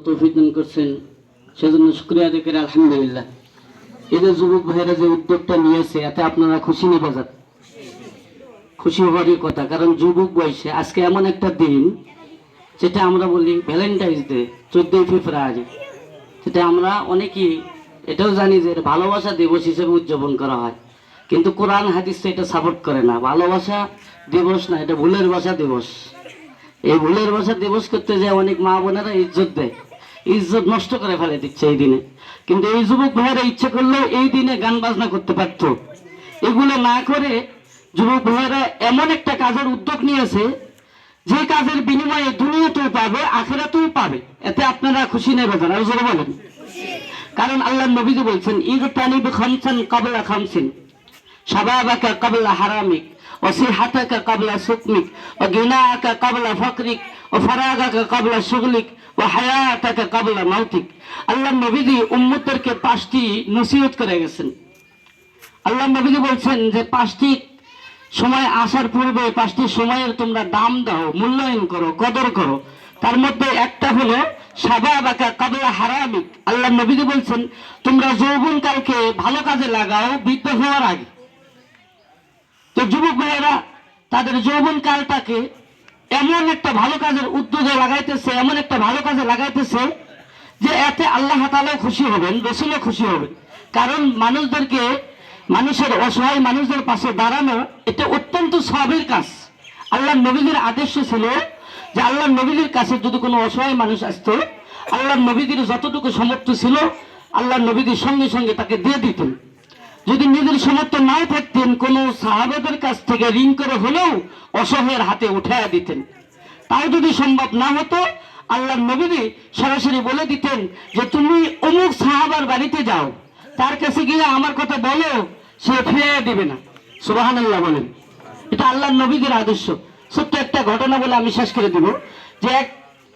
তৌফিক দান করছেন, সেজন্য শুকরিয়া আদায় করে আলহামদুলিল্লাহ। এদের যুবক ভাইয়েরা যে উদ্যোগটা নিয়েছে এতে আপনারা খুশি নেই বাজার? খুশি হওয়ারই কথা, কারণ যুবক বয়সে আজকে এমন একটা দিন যেটা আমরা বলি ভ্যালেন্টাইন্স ডে, 14 ফেব্রুয়ারি, সেটা আমরা অনেকেই এটাও জানি যে এটা ভালোবাসা দিবস হিসেবে উদযাপন করা হয়, কিন্তু কোরআন হাদিস তো এটা সাপোর্ট করে না। ভালোবাসা দিবস না, এটা ভুলের বাসা দিবস। এই ভুলের বাসা দিবস করতে যায় অনেক মা বোনেরা ইজ্জত দেয়, ইজ্জত নষ্ট করে ফেলে দিচ্ছে এই দিনে। কিন্তু এই যুবক ভাইয়েরা ইচ্ছে করলেও এই দিনে গান বাজনা করতে পারতো, এগুলো না করে যুবক ভাইয়েরা এমন একটা কাজের উদ্যোগ নিয়েছে যে কাজের বিনিময়ে দুনিয়াতেও পাবে আখিরাতেও পাবে। এতে আপনারা খুশি নেই বাজার? আর জোরে বলেন। কারণ আল্লাহ নবীজি বলছেন ইগতানিব খামসান ক্বাবলা খামসিন, শাবাবাকা ক্বাবলা হারামিক, ওয়া সিহাতাকা ক্বাবলা সুকমিক, ওয়া গিনাআকা ক্বাবলা ফাকরিক, ওয়া ফারাগাকা ক্বাবলা শুগলিক, ওয়া হায়াতাকা ক্বাবলা মাউতিক। আল্লাহ নবীজি উম্মতদেরকে 5টি নসিহত করে গেছেন। আল্লাহ নবীজি বলছেন যে 5টি সময় আসার পূর্বে 5টি সময়ের তোমরা দাম দাও, মূল্যায়ন করো, কদর করো। তার মধ্যে একটা হলো শাবাবাকা ক্বাবলা হারামিক। আল্লাহ নবীজি বলছেন তোমরা যৌবনকালকে ভালো কাজে লাগাও বৃদ্ধ হওয়ার আগে। তো যুবক ভাইয়েরা তাদের যৌবনকালটাকে এমন একটা ভালো কাজের উদ্যোগে লাগাইতেছে, এমন একটা ভালো কাজে লাগাইতেছে যে এতে আল্লাহ তাআলা খুশি হবেন, রাসূলও খুশি হবেন। কারণ মানুষের অসহায় মানুষদের পাশে দাঁড়ানো এটা অত্যন্ত সওয়াবের কাজ। আল্লাহ নবীজির আদেশ ছিল যে আল্লাহ নবীজির কাছে যদি কোনো অসহায় মানুষ আসতো, আল্লাহ নবীজির যতটুকু সামর্থ্য ছিল আল্লাহ নবীজির সঙ্গে সঙ্গে তাকে দিয়ে দিতেন। যদি নিজের সামর্থ্য নাই থাকতেন, কোনো সাহাবাদের কাছ থেকে ঋণ করে হলেও অসহায়ের হাতে উঠাইয়া দিতেন। তাও যদি সম্ভব না হতো আল্লাহ নবীজি সরাসরি বলে দিতেন যে তুমি অমুক সাহাবার বাড়িতে যাও, তার কাছে গিয়ে আমার কথা বলো, সে ফিরিয়ে দিবে না। সুবহানাল্লাহ বলেন। এটা আল্লাহ নবীজির আদর্শ। ছোট্ট একটা ঘটনা বলে আমি শেষ করে দিব যে এক